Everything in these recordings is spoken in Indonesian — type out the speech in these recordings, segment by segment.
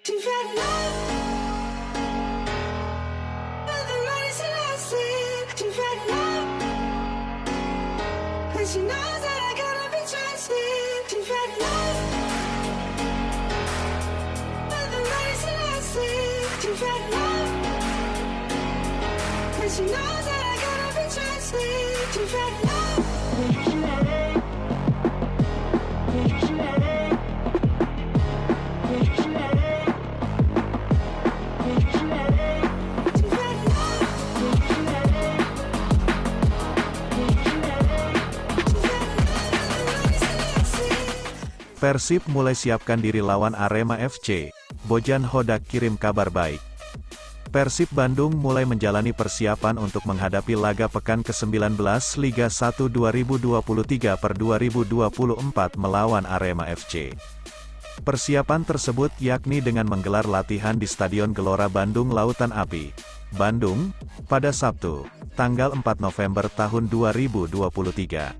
You've had enough of the rise and losses. You've had enough, and she knows that I gotta be trusted. You've had enough of the rise and losses. You've had enough, and she knows that I gotta be trusted. You've had enough. Persib mulai siapkan diri lawan Arema FC, Bojan Hodak kirim kabar baik. Persib Bandung mulai menjalani persiapan untuk menghadapi laga pekan ke-19 Liga 1 2023/2024 melawan Arema FC. Persiapan tersebut yakni dengan menggelar latihan di Stadion Gelora Bandung Lautan Api, Bandung, pada Sabtu, tanggal 4 November tahun 2023.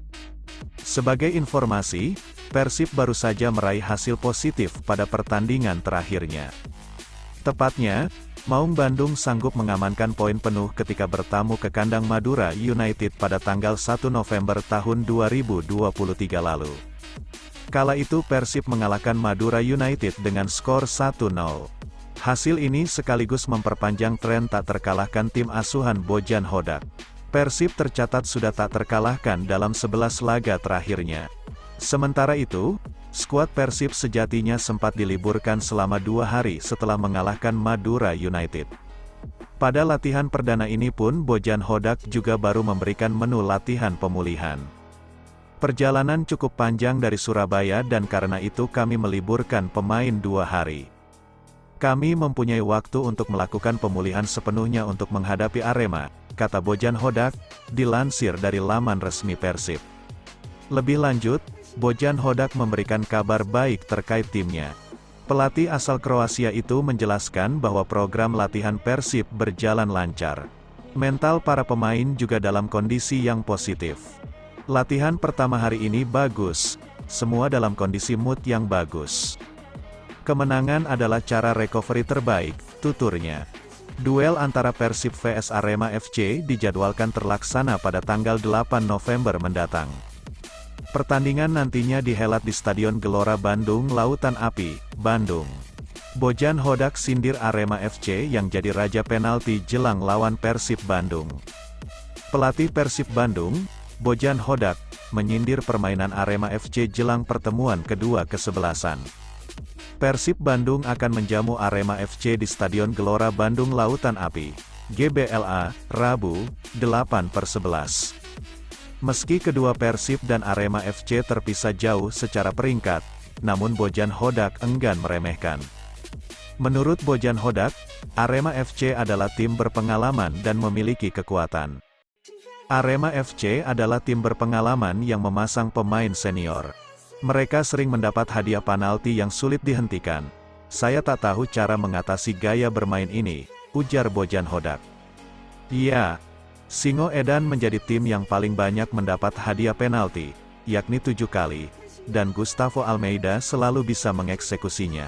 Sebagai informasi, Persib baru saja meraih hasil positif pada pertandingan terakhirnya. Tepatnya, Maung Bandung sanggup mengamankan poin penuh ketika bertamu ke kandang Madura United pada tanggal 1 November tahun 2023 lalu. Kala itu Persib mengalahkan Madura United dengan skor 1-0. Hasil ini sekaligus memperpanjang tren tak terkalahkan tim asuhan Bojan Hodak. Persib tercatat sudah tak terkalahkan dalam 11 laga terakhirnya. Sementara itu, skuad Persib sejatinya sempat diliburkan selama 2 hari setelah mengalahkan Madura United. Pada latihan perdana ini pun Bojan Hodak juga baru memberikan menu latihan pemulihan. Perjalanan cukup panjang dari Surabaya dan karena itu kami meliburkan pemain 2 hari. Kami mempunyai waktu untuk melakukan pemulihan sepenuhnya untuk menghadapi Arema, kata Bojan Hodak, dilansir dari laman resmi Persib. Lebih lanjut, Bojan Hodak memberikan kabar baik terkait timnya. Pelatih asal Kroasia itu menjelaskan bahwa program latihan Persib berjalan lancar. Mental para pemain juga dalam kondisi yang positif. Latihan pertama hari ini bagus, semua dalam kondisi mood yang bagus. Kemenangan adalah cara recovery terbaik, tuturnya. Duel antara Persib vs Arema FC dijadwalkan terlaksana pada tanggal 8 November mendatang. Pertandingan nantinya dihelat di Stadion Gelora Bandung Lautan Api, Bandung. Bojan Hodak sindir Arema FC yang jadi raja penalti jelang lawan Persib Bandung. Pelatih Persib Bandung, Bojan Hodak, menyindir permainan Arema FC jelang pertemuan kedua kesebelasan. Persib Bandung akan menjamu Arema FC di Stadion Gelora Bandung Lautan Api, GBLA, Rabu, 8/11. Meski kedua Persib dan Arema FC terpisah jauh secara peringkat, namun Bojan Hodak enggan meremehkan. Menurut Bojan Hodak, Arema FC adalah tim berpengalaman dan memiliki kekuatan. Arema FC adalah tim berpengalaman yang memasang pemain senior. Mereka sering mendapat hadiah penalti yang sulit dihentikan. Saya tak tahu cara mengatasi gaya bermain ini, ujar Bojan Hodak. Ya, Singo Edan menjadi tim yang paling banyak mendapat hadiah penalti, yakni 7 kali, dan Gustavo Almeida selalu bisa mengeksekusinya.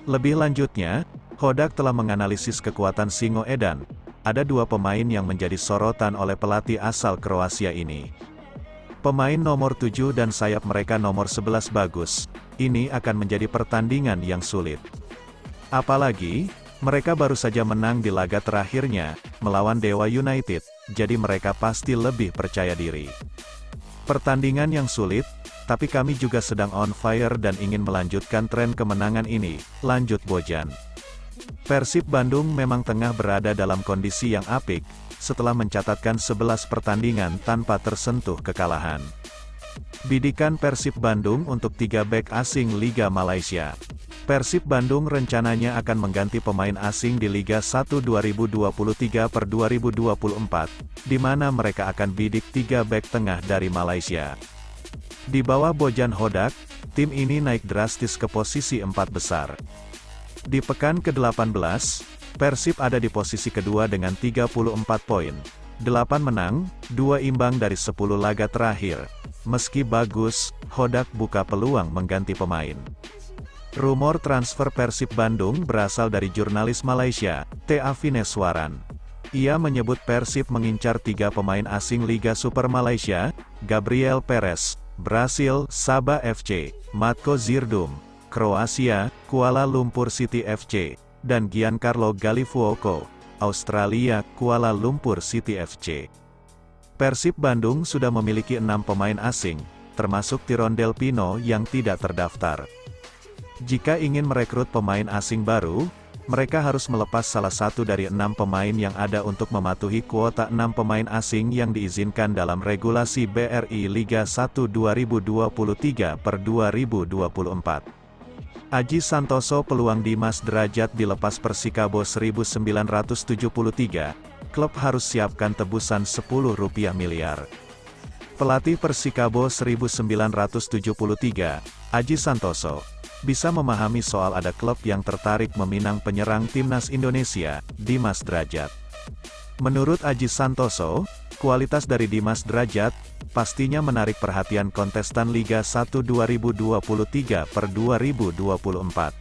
Lebih lanjutnya, Hodak telah menganalisis kekuatan Singo Edan. Ada 2 pemain yang menjadi sorotan oleh pelatih asal Kroasia ini. Pemain nomor 7 dan sayap mereka nomor 11 bagus. Ini akan menjadi pertandingan yang sulit. Apalagi, mereka baru saja menang di laga terakhirnya, melawan Dewa United, jadi mereka pasti lebih percaya diri. Pertandingan yang sulit, tapi kami juga sedang on fire dan ingin melanjutkan tren kemenangan ini, lanjut Bojan. Persib Bandung memang tengah berada dalam kondisi yang apik, setelah mencatatkan 11 pertandingan tanpa tersentuh kekalahan. Bidikan Persib Bandung untuk 3 bek asing Liga Malaysia. Persib Bandung rencananya akan mengganti pemain asing di Liga 1 2023/2024, di mana mereka akan bidik 3 bek tengah dari Malaysia. Di bawah Bojan Hodak, tim ini naik drastis ke posisi 4 besar. Di pekan ke-18, Persib ada di posisi kedua dengan 34 poin. 8 menang, 2 imbang dari 10 laga terakhir. Meski bagus, Hodak buka peluang mengganti pemain. Rumor transfer Persib Bandung berasal dari jurnalis Malaysia, T.A. Vineswaran. Ia menyebut Persib mengincar 3 pemain asing Liga Super Malaysia, Gabriel Perez, Brasil, Sabah FC, Matko Zirdum, Kroasia, Kuala Lumpur City FC, dan Giancarlo Galifuoco, Australia, Kuala Lumpur City FC. Persib Bandung sudah memiliki 6 pemain asing, termasuk Tirondel Pino yang tidak terdaftar. Jika ingin merekrut pemain asing baru, mereka harus melepas salah satu dari 6 pemain yang ada untuk mematuhi kuota 6 pemain asing yang diizinkan dalam regulasi BRI Liga 1 2023/2024. Aji Santoso peluang Dimas Derajat dilepas Persikabo 1973, klub harus siapkan tebusan Rp10 miliar. Pelatih Persikabo 1973, Aji Santoso, bisa memahami soal ada klub yang tertarik meminang penyerang timnas Indonesia, Dimas Derajat. Menurut Aji Santoso, kualitas dari Dimas Derajat pastinya menarik perhatian kontestan Liga 1 2023/2024.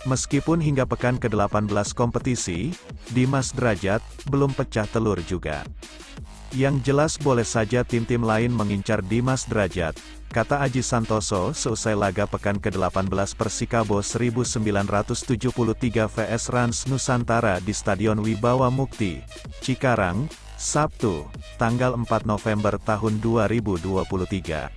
Meskipun hingga pekan ke-18 kompetisi, Dimas Derajat belum pecah telur juga. Yang jelas boleh saja tim-tim lain mengincar Dimas Derajat, kata Aji Santoso seusai laga pekan ke-18 Persikabo 1973 vs Rans Nusantara di Stadion Wibawa Mukti, Cikarang, Sabtu, tanggal 4 November tahun 2023.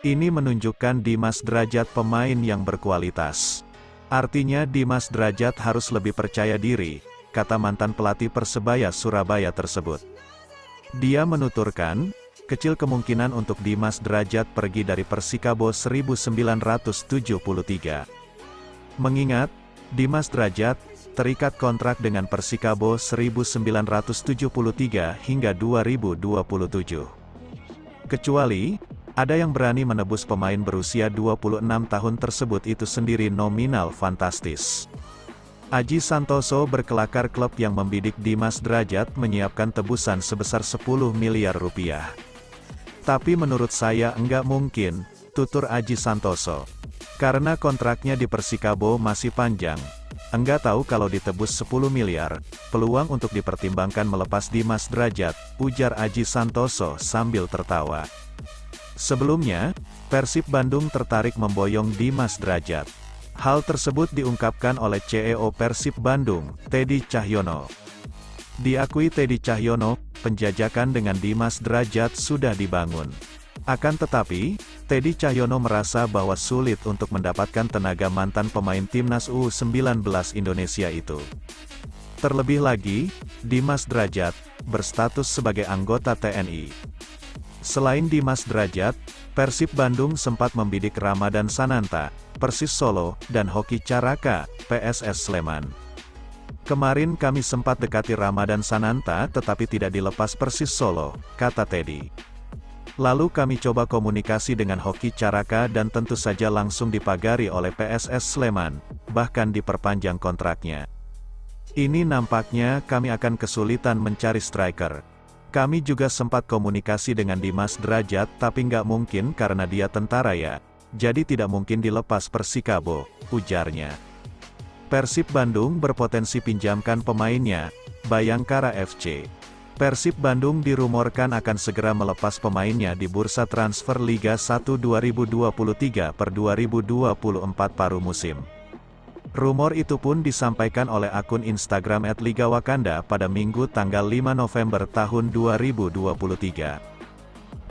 Ini menunjukkan Dimas Derajat pemain yang berkualitas. Artinya Dimas Derajat harus lebih percaya diri, kata mantan pelatih Persebaya Surabaya tersebut. Dia menuturkan, kecil kemungkinan untuk Dimas Derajat pergi dari Persikabo 1973. Mengingat, Dimas Derajat terikat kontrak dengan Persikabo 1973 hingga 2027. Kecuali, ada yang berani menebus pemain berusia 26 tahun tersebut itu sendiri nominal fantastis. Aji Santoso berkelakar klub yang membidik Dimas Derajat menyiapkan tebusan sebesar Rp10 miliar. Tapi menurut saya enggak mungkin, tutur Aji Santoso. Karena kontraknya di Persikabo masih panjang. Enggak tahu kalau ditebus 10 miliar, peluang untuk dipertimbangkan melepas Dimas Derajat, ujar Aji Santoso sambil tertawa. Sebelumnya, Persib Bandung tertarik memboyong Dimas Derajat. Hal tersebut diungkapkan oleh CEO Persib Bandung, Teddy Cahyono. Diakui Teddy Cahyono, penjajakan dengan Dimas Derajat sudah dibangun. Akan tetapi, Teddy Cahyono merasa bahwa sulit untuk mendapatkan tenaga mantan pemain timnas U19 Indonesia itu. Terlebih lagi, Dimas Derajat berstatus sebagai anggota TNI. Selain Dimas Derajat, Persib Bandung sempat membidik Ramadan Sananta, Persis Solo, dan Hoki Caraka, PSS Sleman. Kemarin kami sempat dekati Ramadan Sananta tetapi tidak dilepas Persis Solo, kata Teddy. Lalu kami coba komunikasi dengan Hoki Caraka dan tentu saja langsung dipagari oleh PSS Sleman, bahkan diperpanjang kontraknya. Ini nampaknya kami akan kesulitan mencari striker. Kami juga sempat komunikasi dengan Dimas Derajat tapi nggak mungkin karena dia tentara ya, jadi tidak mungkin dilepas Persikabo, ujarnya. Persib Bandung berpotensi pinjamkan pemainnya, Bayangkara FC. Persib Bandung dirumorkan akan segera melepas pemainnya di bursa transfer Liga 1 2023/2024 paruh musim. Rumor itu pun disampaikan oleh akun Instagram @ligawakanda pada Minggu tanggal 5 November tahun 2023.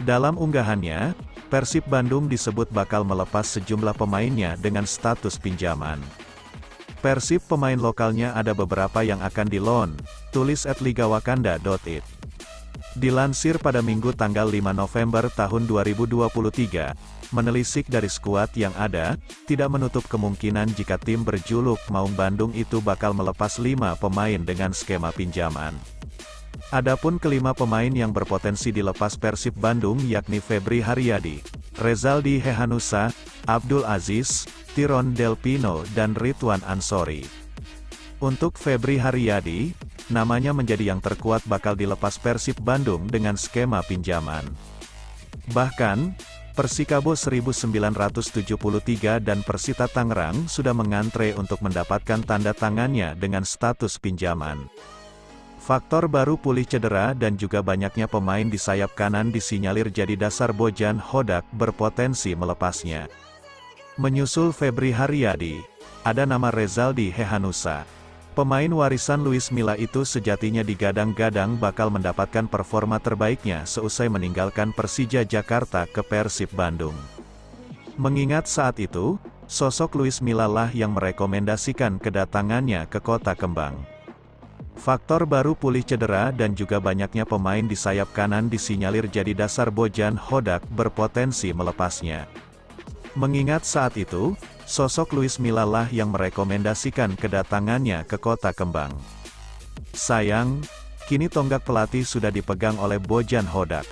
Dalam unggahannya, Persib Bandung disebut bakal melepas sejumlah pemainnya dengan status pinjaman. Persib pemain lokalnya ada beberapa yang akan di-loan, tulis @ligawakanda.it. Dilansir pada Minggu tanggal 5 November tahun 2023, menelisik dari skuad yang ada, tidak menutup kemungkinan jika tim berjuluk Maung Bandung itu bakal melepas 5 pemain dengan skema pinjaman. Adapun kelima pemain yang berpotensi dilepas Persib Bandung yakni Febri Haryadi, Rezaldi Hehanusa, Abdul Aziz, Tirondel Pino dan Ridwan Ansori. Untuk Febri Haryadi, namanya menjadi yang terkuat bakal dilepas Persib Bandung dengan skema pinjaman. Bahkan, Persikabo 1973 dan Persita Tangerang sudah mengantre untuk mendapatkan tanda tangannya dengan status pinjaman. Faktor baru pulih cedera dan juga banyaknya pemain di sayap kanan disinyalir jadi dasar Bojan Hodak berpotensi melepasnya. Menyusul Febri Haryadi, ada nama Rezaldi Hehanussa. Pemain warisan Luis Milla itu sejatinya digadang-gadang bakal mendapatkan performa terbaiknya seusai meninggalkan Persija Jakarta ke Persib Bandung. Mengingat saat itu, sosok Luis Milla lah yang merekomendasikan kedatangannya ke Kota Kembang. Faktor baru pulih cedera dan juga banyaknya pemain di sayap kanan disinyalir jadi dasar Bojan Hodak berpotensi melepasnya. Mengingat saat itu, sosok Luis Milla lah yang merekomendasikan kedatangannya ke Kota Kembang. Sayang, kini tonggak pelatih sudah dipegang oleh Bojan Hodak.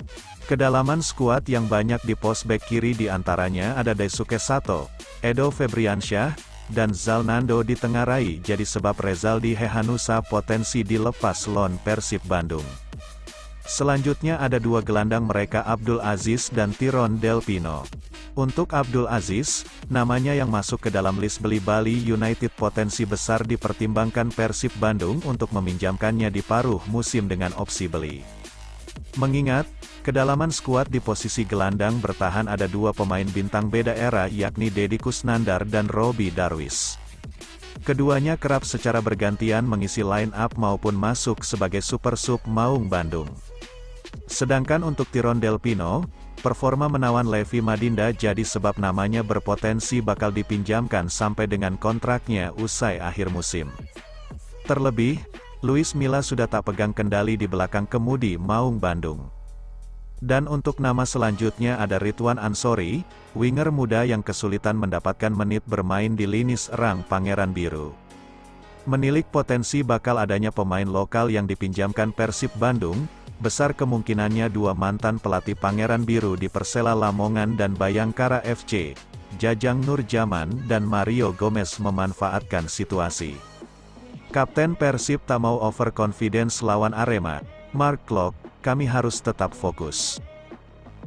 Kedalaman skuad yang banyak di pos bek kiri diantaranya ada Daisuke Sato, Edo Febriansyah, dan Zalnando ditengarai jadi sebab Rezaldi Hehanussa potensi dilepas lon Persib Bandung. Selanjutnya ada dua gelandang mereka Abdul Aziz dan Tyrone Del Pino. Untuk Abdul Aziz, namanya yang masuk ke dalam list beli Bali United potensi besar dipertimbangkan Persib Bandung untuk meminjamkannya di paruh musim dengan opsi beli. Mengingat, kedalaman skuad di posisi gelandang bertahan ada dua pemain bintang beda era yakni Deddy Kusnandar dan Robbie Darwish. Keduanya kerap secara bergantian mengisi line up maupun masuk sebagai super sub Maung Bandung. Sedangkan untuk Tyrone Del Pino, performa menawan Levi Madinda jadi sebab namanya berpotensi bakal dipinjamkan sampai dengan kontraknya usai akhir musim. Terlebih, Luis Milla sudah tak pegang kendali di belakang kemudi Maung Bandung. Dan untuk nama selanjutnya ada Ridwan Ansori, winger muda yang kesulitan mendapatkan menit bermain di lini serang Pangeran Biru. Menilik potensi bakal adanya pemain lokal yang dipinjamkan Persib Bandung, besar kemungkinannya dua mantan pelatih Pangeran Biru di Persela Lamongan dan Bayangkara FC, Jajang Nurjaman dan Mario Gomez memanfaatkan situasi. Kapten Persib tak mau overconfidence lawan Arema, Mark Klok, kami harus tetap fokus.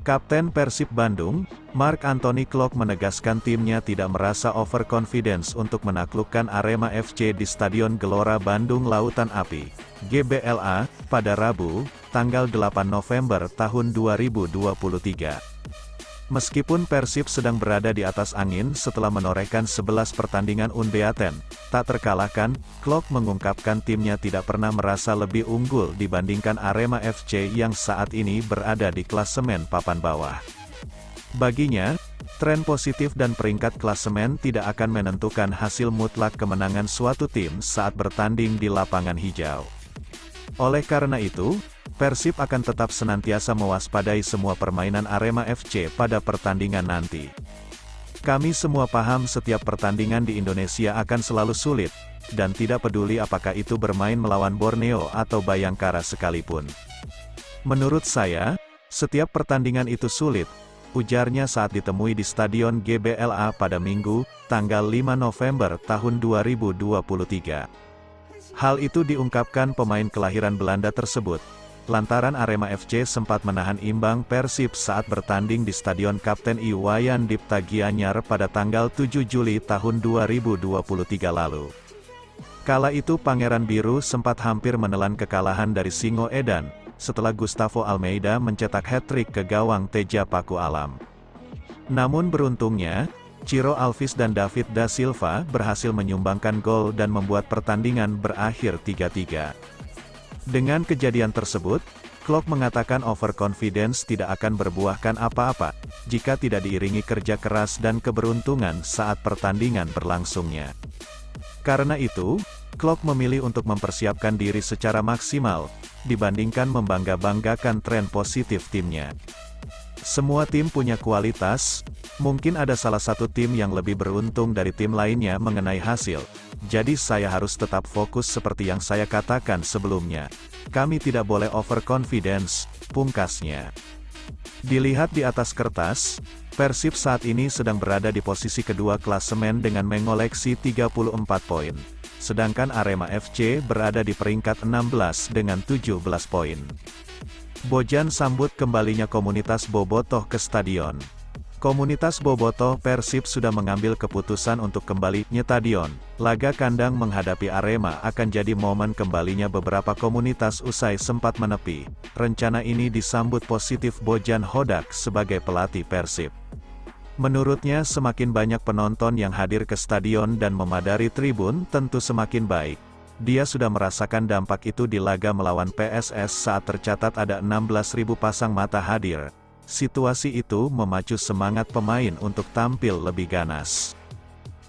Kapten Persib Bandung, Mark Anthony Klok menegaskan timnya tidak merasa overconfidence untuk menaklukkan Arema FC di Stadion Gelora Bandung Lautan Api, GBLA, pada Rabu, tanggal 8 November tahun 2023. Meskipun Persib sedang berada di atas angin setelah menorehkan 11 pertandingan unbeaten, tak terkalahkan, Klok mengungkapkan timnya tidak pernah merasa lebih unggul dibandingkan Arema FC yang saat ini berada di klasemen papan bawah. Baginya, tren positif dan peringkat klasemen tidak akan menentukan hasil mutlak kemenangan suatu tim saat bertanding di lapangan hijau. Oleh karena itu, Persib akan tetap senantiasa mewaspadai semua permainan Arema FC pada pertandingan nanti. Kami semua paham setiap pertandingan di Indonesia akan selalu sulit, dan tidak peduli apakah itu bermain melawan Borneo atau Bayangkara sekalipun. Menurut saya, setiap pertandingan itu sulit, ujarnya saat ditemui di Stadion GBLA pada Minggu, tanggal 5 November tahun 2023. Hal itu diungkapkan pemain kelahiran Belanda tersebut, lantaran Arema FC sempat menahan imbang Persib saat bertanding di Stadion Kapten Iwayan Dipta Gianyar pada tanggal 7 Juli tahun 2023 lalu. Kala itu Pangeran Biru sempat hampir menelan kekalahan dari Singo Edan, setelah Gustavo Almeida mencetak hat-trick ke gawang Teja Paku Alam. Namun beruntungnya, Ciro Alves dan David da Silva berhasil menyumbangkan gol dan membuat pertandingan berakhir 3-3. Dengan kejadian tersebut, Klok mengatakan overconfidence tidak akan berbuahkan apa-apa, jika tidak diiringi kerja keras dan keberuntungan saat pertandingan berlangsungnya. Karena itu, Klok memilih untuk mempersiapkan diri secara maksimal, dibandingkan membangga-banggakan tren positif timnya. Semua tim punya kualitas, mungkin ada salah satu tim yang lebih beruntung dari tim lainnya mengenai hasil, jadi saya harus tetap fokus seperti yang saya katakan sebelumnya. Kami tidak boleh overconfidence, pungkasnya. Dilihat di atas kertas, Persib saat ini sedang berada di posisi kedua klasemen dengan mengoleksi 34 poin, sedangkan Arema FC berada di peringkat 16 dengan 17 poin. Bojan sambut kembalinya komunitas Bobotoh ke stadion. Komunitas Bobotoh Persib sudah mengambil keputusan untuk kembali nyetadion. Laga kandang menghadapi Arema akan jadi momen kembalinya beberapa komunitas usai sempat menepi. Rencana ini disambut positif Bojan Hodak sebagai pelatih Persib. Menurutnya semakin banyak penonton yang hadir ke stadion dan memadari tribun tentu semakin baik. Dia sudah merasakan dampak itu di laga melawan PSS saat tercatat ada 16.000 pasang mata hadir. Situasi itu memacu semangat pemain untuk tampil lebih ganas.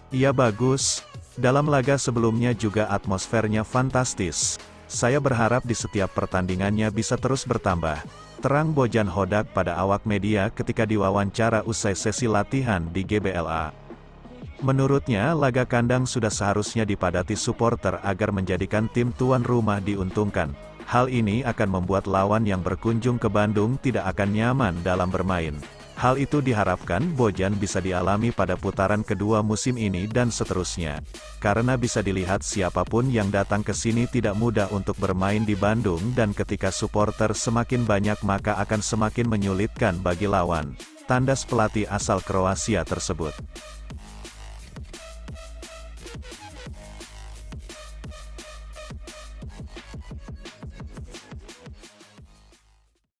Ia bagus, dalam laga sebelumnya juga atmosfernya fantastis. Saya berharap di setiap pertandingannya bisa terus bertambah. Terang Bojan Hodak pada awak media ketika diwawancara usai sesi latihan di GBLA. Menurutnya laga kandang sudah seharusnya dipadati supporter agar menjadikan tim tuan rumah diuntungkan. Hal ini akan membuat lawan yang berkunjung ke Bandung tidak akan nyaman dalam bermain. Hal itu diharapkan Bojan bisa dialami pada putaran kedua musim ini dan seterusnya. Karena bisa dilihat siapapun yang datang ke sini tidak mudah untuk bermain di Bandung dan ketika supporter semakin banyak maka akan semakin menyulitkan bagi lawan. Tandas pelatih asal Kroasia tersebut.